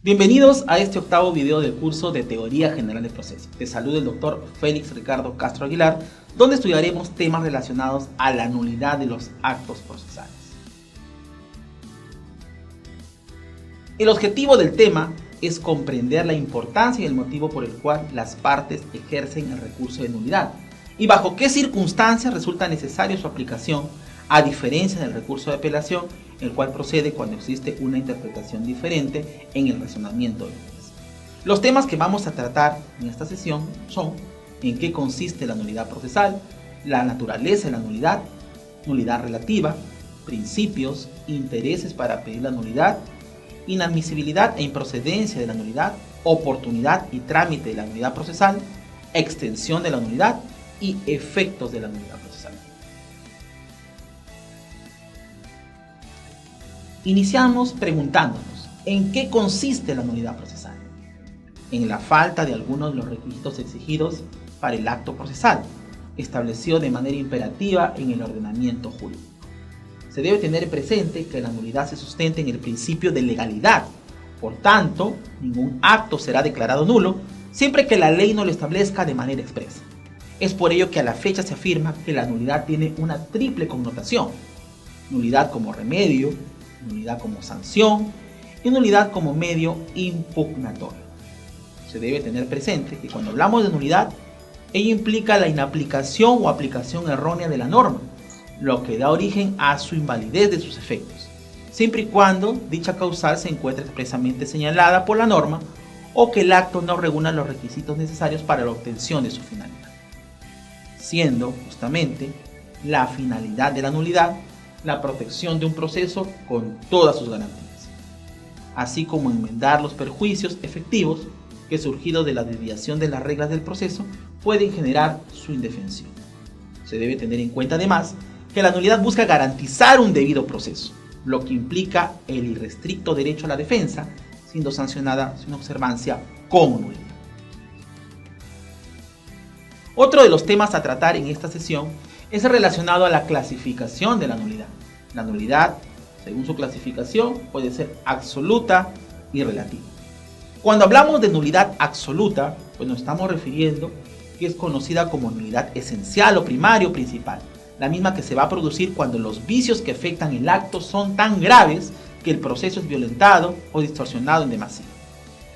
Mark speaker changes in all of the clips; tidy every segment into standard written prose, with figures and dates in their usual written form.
Speaker 1: Bienvenidos a este octavo video del curso de Teoría General de Procesos. Te saluda el doctor Félix Ricardo Castro Aguilar, donde estudiaremos temas relacionados a la nulidad de los actos procesales. El objetivo del tema es comprender la importancia y el motivo por el cual las partes ejercen el recurso de nulidad y bajo qué circunstancias resulta necesaria su aplicación, a diferencia del recurso de apelación, el cual procede cuando existe una interpretación diferente en el razonamiento del juez. Los temas que vamos a tratar en esta sesión son: en qué consiste la nulidad procesal, la naturaleza de la nulidad, nulidad relativa, principios, intereses para pedir la nulidad, inadmisibilidad e improcedencia de la nulidad, oportunidad y trámite de la nulidad procesal, extensión de la nulidad y efectos de la nulidad procesal. Iniciamos preguntándonos: ¿en qué consiste la nulidad procesal? En la falta de algunos de los requisitos exigidos para el acto procesal, establecido de manera imperativa en el ordenamiento jurídico. Se debe tener presente que la nulidad se sustenta en el principio de legalidad. Por tanto, ningún acto será declarado nulo siempre que la ley no lo establezca de manera expresa. Es por ello que a la fecha se afirma que la nulidad tiene una triple connotación: nulidad como remedio, nulidad como sanción y nulidad como medio impugnatorio. Se debe tener presente que cuando hablamos de nulidad, ello implica la inaplicación o aplicación errónea de la norma, lo que da origen a su invalidez de sus efectos, siempre y cuando dicha causal se encuentre expresamente señalada por la norma o que el acto no reúna los requisitos necesarios para la obtención de su finalidad, siendo justamente la finalidad de la nulidad la protección de un proceso con todas sus garantías, así como enmendar los perjuicios efectivos que, surgidos de la desviación de las reglas del proceso, pueden generar su indefensión. Se debe tener en cuenta además que la nulidad busca garantizar un debido proceso, lo que implica el irrestricto derecho a la defensa, siendo sancionada sin observancia como nulidad. Otro de los temas a tratar en esta sesión es relacionado a la clasificación de la nulidad. La nulidad, según su clasificación, puede ser absoluta y relativa. Cuando hablamos de nulidad absoluta, pues nos estamos refiriendo que es conocida como nulidad esencial o primaria o principal, la misma que se va a producir cuando los vicios que afectan el acto son tan graves que el proceso es violentado o distorsionado en demasía.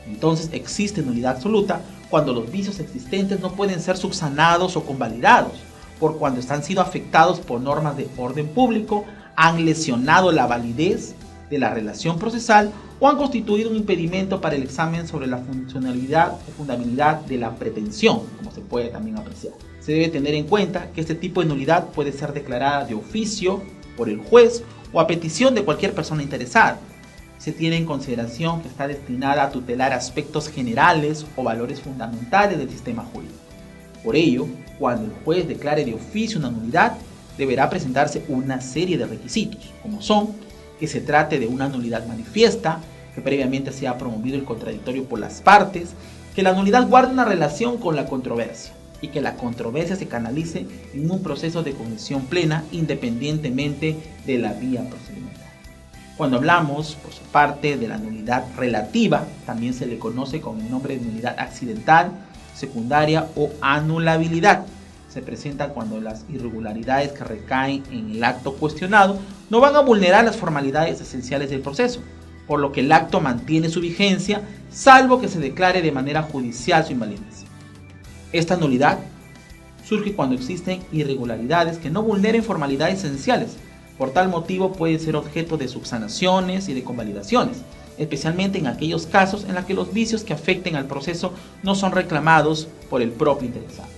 Speaker 1: Entonces existe nulidad absoluta cuando los vicios existentes no pueden ser subsanados o convalidados, por cuando han sido afectados por normas de orden público, han lesionado la validez de la relación procesal o han constituido un impedimento para el examen sobre la funcionalidad o fundabilidad de la pretensión, como se puede también apreciar. Se debe tener en cuenta que este tipo de nulidad puede ser declarada de oficio por el juez o a petición de cualquier persona interesada. Se tiene en consideración que está destinada a tutelar aspectos generales o valores fundamentales del sistema jurídico. Por ello, cuando el juez declare de oficio una nulidad, deberá presentarse una serie de requisitos, como son que se trate de una nulidad manifiesta, que previamente se ha promovido el contradictorio por las partes, que la nulidad guarde una relación con la controversia y que la controversia se canalice en un proceso de cognición plena independientemente de la vía procedimental. Cuando hablamos, por su parte, de la nulidad relativa, también se le conoce con el nombre de nulidad accidental, secundaria o anulabilidad. Se presenta cuando las irregularidades que recaen en el acto cuestionado no van a vulnerar las formalidades esenciales del proceso, por lo que el acto mantiene su vigencia, salvo que se declare de manera judicial su invalidez. Esta nulidad surge cuando existen irregularidades que no vulneren formalidades esenciales. Por tal motivo puede ser objeto de subsanaciones y de convalidaciones, especialmente en aquellos casos en los que los vicios que afecten al proceso no son reclamados por el propio interesado.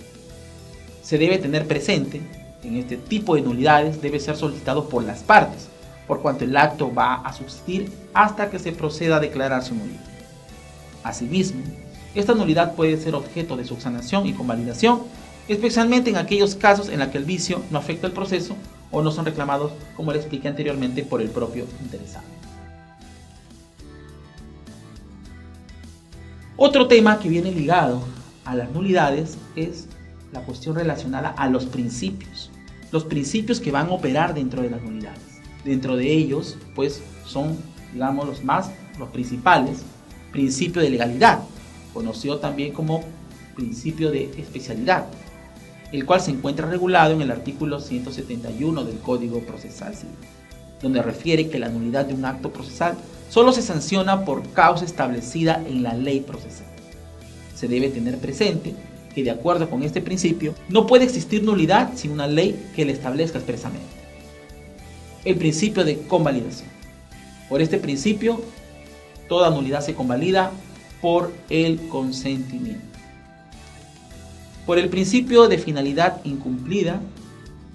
Speaker 1: Se debe tener presente que en este tipo de nulidades debe ser solicitado por las partes, por cuanto el acto va a subsistir hasta que se proceda a declarar su nulidad. Asimismo, esta nulidad puede ser objeto de subsanación y convalidación, especialmente en aquellos casos en los que el vicio no afecta el proceso o no son reclamados, como le expliqué anteriormente, por el propio interesado. Otro tema que viene ligado a las nulidades es la cuestión relacionada a los principios que van a operar dentro de las nulidades. Dentro de ellos, pues, son, digamos, los principales: principio de legalidad, conocido también como principio de especialidad, el cual se encuentra regulado en el artículo 171 del Código Procesal Civil, donde refiere que la nulidad de un acto procesal solo se sanciona por causa establecida en la ley procesal. Se debe tener presente que, de acuerdo con este principio, no puede existir nulidad sin una ley que le establezca expresamente. El principio de convalidación. Por este principio, toda nulidad se convalida por el consentimiento. Por el principio de finalidad incumplida,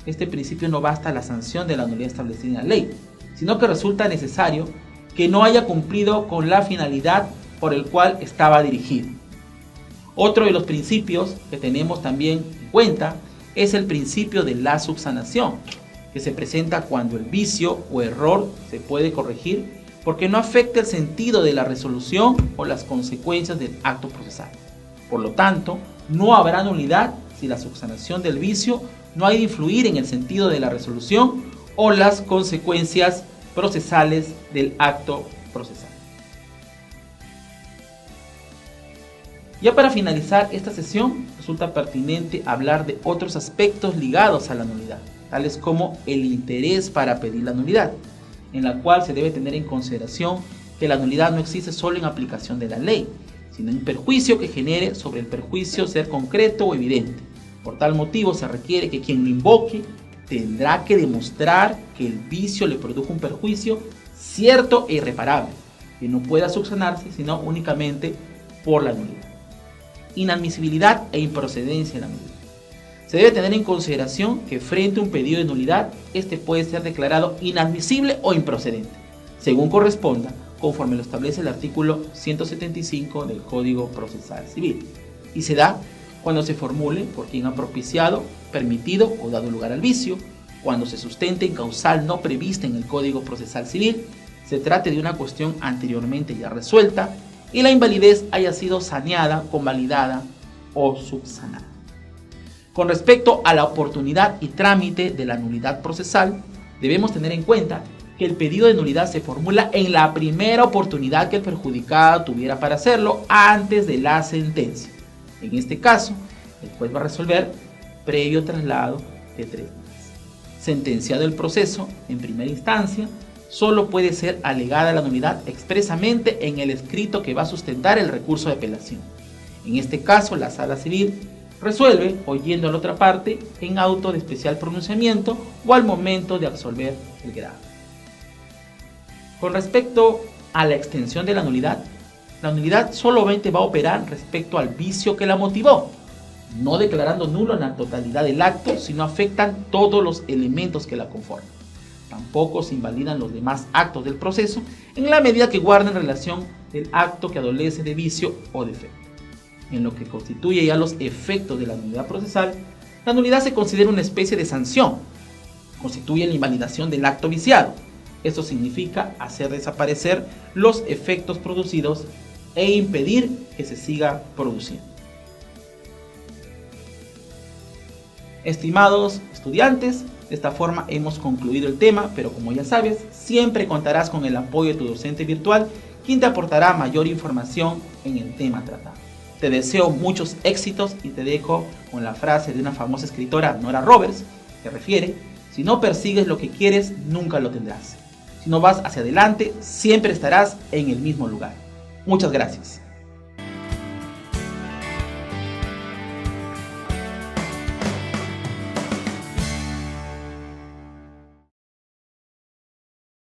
Speaker 1: este principio no basta la sanción de la nulidad establecida en la ley, sino que resulta necesario que no haya cumplido con la finalidad por el cual estaba dirigido. Otro de los principios que tenemos también en cuenta es el principio de la subsanación, que se presenta cuando el vicio o error se puede corregir porque no afecta el sentido de la resolución o las consecuencias del acto procesal. Por lo tanto, no habrá nulidad si la subsanación del vicio no ha de influir en el sentido de la resolución o las consecuencias procesales del acto procesal. Ya para finalizar esta sesión, resulta pertinente hablar de otros aspectos ligados a la nulidad, tales como el interés para pedir la nulidad, en la cual se debe tener en consideración que la nulidad no existe solo en aplicación de la ley, sino en perjuicio que genere sobre el perjuicio ser concreto o evidente. Por tal motivo se requiere que quien lo invoque tendrá que demostrar que el vicio le produjo un perjuicio cierto e irreparable, que no pueda subsanarse sino únicamente por la nulidad. Inadmisibilidad e improcedencia de la nulidad. Se debe tener en consideración que frente a un pedido de nulidad, este puede ser declarado inadmisible o improcedente, según corresponda, conforme lo establece el artículo 175 del Código Procesal Civil, y se da cuando se formule por quien ha propiciado, permitido o dado lugar al vicio, cuando se sustente en causal no prevista en el Código Procesal Civil, se trate de una cuestión anteriormente ya resuelta y la invalidez haya sido saneada, convalidada o subsanada. Con respecto a la oportunidad y trámite de la nulidad procesal, debemos tener en cuenta que el pedido de nulidad se formula en la primera oportunidad que el perjudicado tuviera para hacerlo antes de la sentencia. En este caso, el juez va a resolver previo traslado de 3 días. Sentenciado el proceso en primera instancia, solo puede ser alegada la nulidad expresamente en el escrito que va a sustentar el recurso de apelación. En este caso, la Sala Civil resuelve oyendo a la otra parte en auto de especial pronunciamiento o al momento de absolver el grado. Con respecto a la extensión de la nulidad solamente va a operar respecto al vicio que la motivó, no declarando nulo en la totalidad del acto, sino afectan todos los elementos que la conforman. Tampoco se invalidan los demás actos del proceso en la medida que guarden relación del acto que adolece de vicio o defecto. En lo que constituye ya los efectos de la nulidad procesal, la nulidad se considera una especie de sanción. Constituye la invalidación del acto viciado. Esto significa hacer desaparecer los efectos producidos e impedir que se siga produciendo. Estimados estudiantes, de esta forma hemos concluido el tema, pero como ya sabes, siempre contarás con el apoyo de tu docente virtual, quien te aportará mayor información en el tema tratado. Te deseo muchos éxitos y te dejo con la frase de una famosa escritora, Nora Roberts, que refiere: si no persigues lo que quieres, nunca lo tendrás. Si no vas hacia adelante, siempre estarás en el mismo lugar. Muchas gracias.